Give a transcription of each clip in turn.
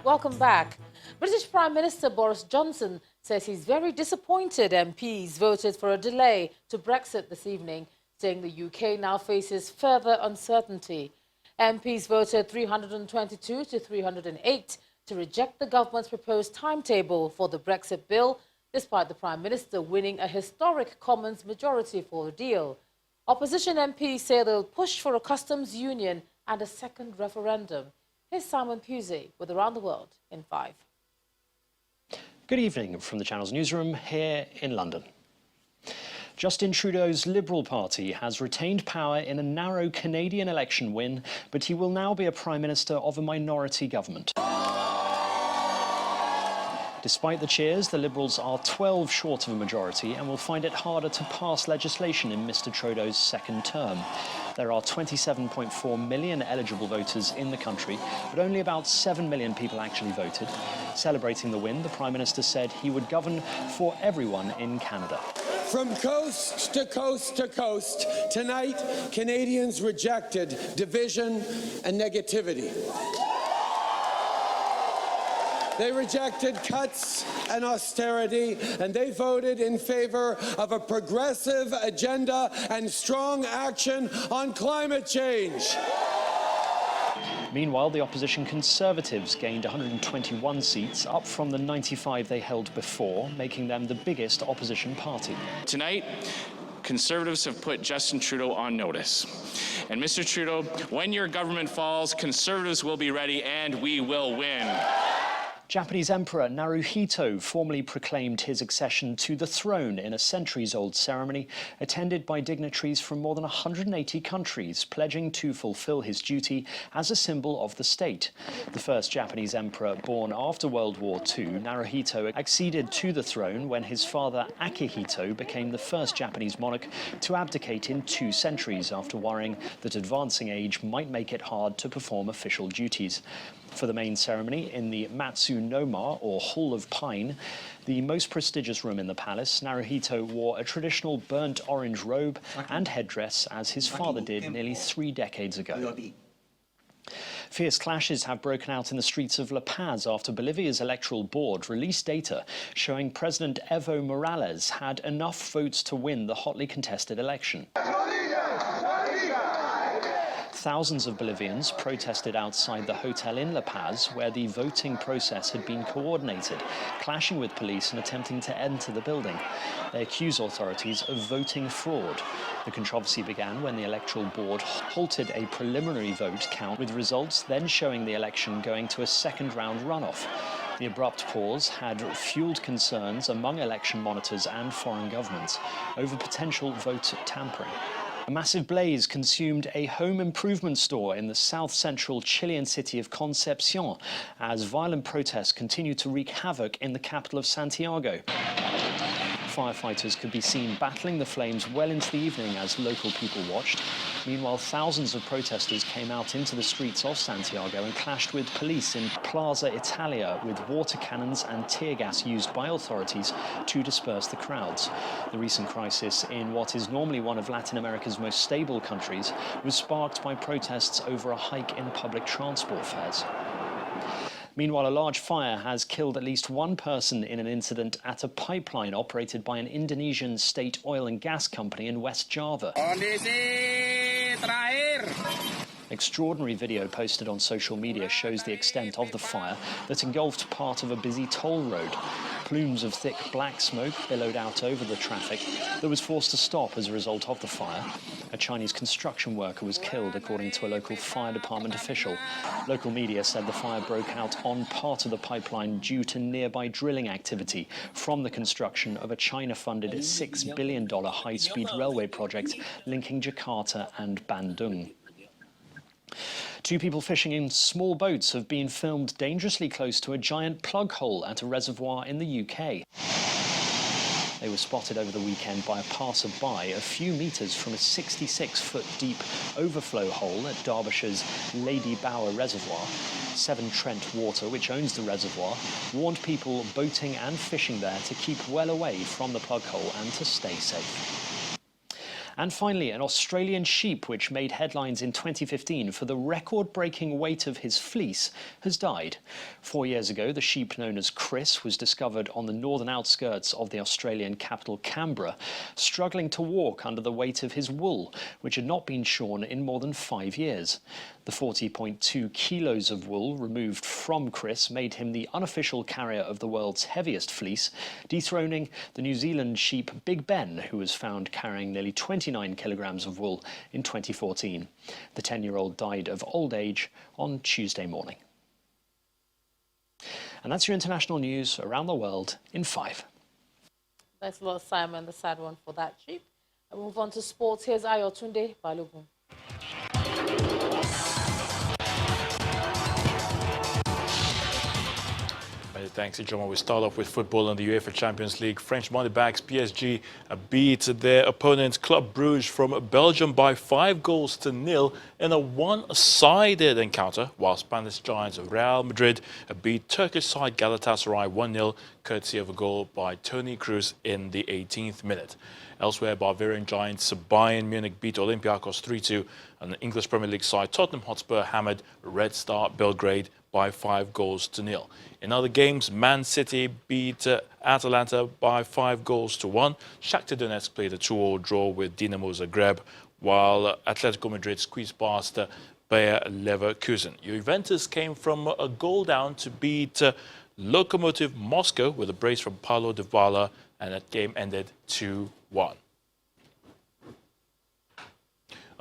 Welcome back. British Prime Minister Boris Johnson says he's very disappointed MPs voted for a delay to Brexit this evening, saying the UK now faces further uncertainty. MPs voted 322 to 308 to reject the government's proposed timetable for the Brexit bill, despite the Prime Minister winning a historic Commons majority for the deal. Opposition MPs say they'll push for a customs union and a second referendum. Here's Simon Pusey with Around the World in 5. Good evening from the Channel's newsroom here in London. Justin Trudeau's Liberal Party has retained power in a narrow Canadian election win, but he will now be a Prime Minister of a minority government. Despite the cheers, the Liberals are 12 short of a majority and will find it harder to pass legislation in Mr Trudeau's second term. There are 27.4 million eligible voters in the country, but only about 7 million people actually voted. Celebrating the win, the Prime Minister said he would govern for everyone in Canada. From coast to coast to coast, tonight, Canadians rejected division and negativity. They rejected cuts and austerity, and they voted in favor of a progressive agenda and strong action on climate change. Meanwhile, the opposition Conservatives gained 121 seats, up from the 95 they held before, making them the biggest opposition party. Tonight, Conservatives have put Justin Trudeau on notice. And Mr. Trudeau, when your government falls, Conservatives will be ready and we will win. Japanese Emperor Naruhito formally proclaimed his accession to the throne in a centuries-old ceremony attended by dignitaries from more than 180 countries, pledging to fulfill his duty as a symbol of the state. The first Japanese emperor born after World War II, Naruhito acceded to the throne when his father Akihito became the first Japanese monarch to abdicate in 2 centuries after worrying that advancing age might make it hard to perform official duties. For the main ceremony in the Matsunoma, or Hall of Pine, the most prestigious room in the palace, Naruhito wore a traditional burnt orange robe and headdress as his father did nearly 3 decades ago. Fierce clashes have broken out in the streets of La Paz after Bolivia's electoral board released data showing President Evo Morales had enough votes to win the hotly contested election. Thousands of Bolivians protested outside the hotel in La Paz, where the voting process had been coordinated, clashing with police and attempting to enter the building. They accuse authorities of voting fraud. The controversy began when the electoral board halted a preliminary vote count, with results then showing the election going to a second-round runoff. The abrupt pause had fueled concerns among election monitors and foreign governments over potential vote tampering. A massive blaze consumed a home improvement store in the south-central Chilean city of Concepcion as violent protests continue to wreak havoc in the capital of Santiago. Firefighters could be seen battling the flames well into the evening as local people watched. Meanwhile, thousands of protesters came out into the streets of Santiago and clashed with police in Plaza Italia with water cannons and tear gas used by authorities to disperse the crowds. The recent crisis in what is normally one of Latin America's most stable countries was sparked by protests over a hike in public transport fares. Meanwhile, a large fire has killed at least 1 person in an incident at a pipeline operated by an Indonesian state oil and gas company in West Java. Extraordinary video posted on social media shows the extent of the fire that engulfed part of a busy toll road. Plumes of thick black smoke billowed out over the traffic that was forced to stop as a result of the fire. A Chinese construction worker was killed, according to a local fire department official. Local media said the fire broke out on part of the pipeline due to nearby drilling activity from the construction of a China-funded $6 billion high-speed railway project linking Jakarta and Bandung. 2 people fishing in small boats have been filmed dangerously close to a giant plug hole at a reservoir in the UK. They were spotted over the weekend by a passer-by a few metres from a 66-foot deep overflow hole at Derbyshire's Lady Bower Reservoir. Severn Trent Water, which owns the reservoir, warned people boating and fishing there to keep well away from the plug hole and to stay safe. And finally, an Australian sheep which made headlines in 2015 for the record-breaking weight of his fleece has died. 4 years ago, the sheep known as Chris was discovered on the northern outskirts of the Australian capital Canberra, struggling to walk under the weight of his wool, which had not been shorn in more than 5 years. The 40.2 kilos of wool removed from Chris made him the unofficial carrier of the world's heaviest fleece, dethroning the New Zealand sheep Big Ben, who was found carrying nearly 29 kilograms of wool in 2014. The 10-year-old died of old age on Tuesday morning. And that's your international news around the world in 5. Thanks a lot, Simon, the sad one for that sheep. And move on to sports. Here's Ayotunde Balogun. Many thanks, Ijoma. We start off with football in the UEFA Champions League. French moneybags PSG beat their opponent Club Brugge from Belgium by 5-0 in a one-sided encounter, while Spanish giants Real Madrid beat Turkish side Galatasaray 1-0, courtesy of a goal by Toni Kroos in the 18th minute. Elsewhere, Bavarian giants Bayern Munich beat Olympiacos 3-2, and the English Premier League side Tottenham Hotspur hammered Red Star Belgrade by 5-0. In other games, Man City beat Atalanta by 5-1. Shakhtar Donetsk played a 2-2 draw with Dinamo Zagreb, while Atletico Madrid squeezed past Bayer Leverkusen. Juventus came from a goal down to beat Lokomotiv Moscow with a brace from Paulo Dybala, and that game ended 2-1.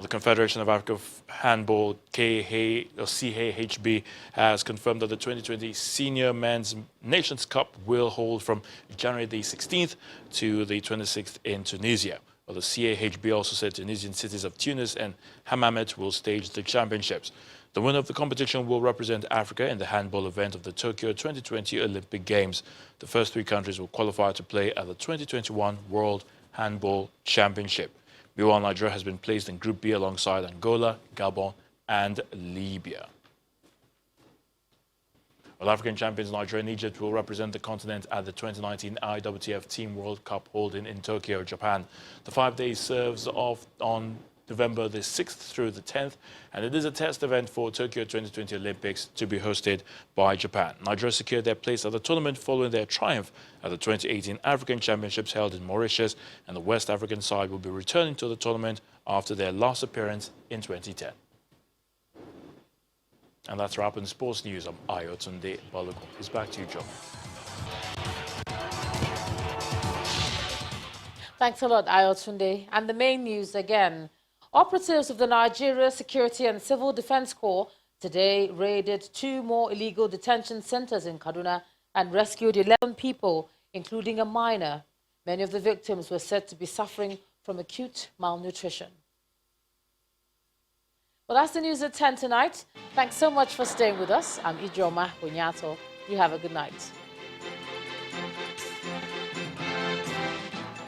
The Confederation of African Handball, CAHB, has confirmed that the 2020 Senior Men's Nations Cup will hold from January the 16th to the 26th in Tunisia. Well, the CAHB also said Tunisian cities of Tunis and Hammamet will stage the championships. The winner of the competition will represent Africa in the handball event of the Tokyo 2020 Olympic Games. The first 3 countries will qualify to play at the 2021 World Handball Championship. Meanwhile, Nigeria has been placed in Group B alongside Angola, Gabon and Libya. Well, African champions Nigeria and Egypt will represent the continent at the 2019 IWTF Team World Cup holding in Tokyo, Japan. The 5 days serves off on November the 6th through the 10th, and it is a test event for Tokyo 2020 Olympics to be hosted by Japan. Nigeria secured their place at the tournament following their triumph at the 2018 African Championships held in Mauritius, and the West African side will be returning to the tournament after their last appearance in 2010. And that's wrap in sports news. I'm Ayotunde Balogun. It's back to you, John. Thanks a lot, Ayotunde. And the main news again. Operatives of the Nigeria Security and Civil Defense Corps today raided 2 more illegal detention centers in Kaduna and rescued 11 people, including a minor. Many of the victims were said to be suffering from acute malnutrition. Well, that's the news at 10 tonight. Thanks so much for staying with us. I'm Ijoma Bunyato. You have a good night.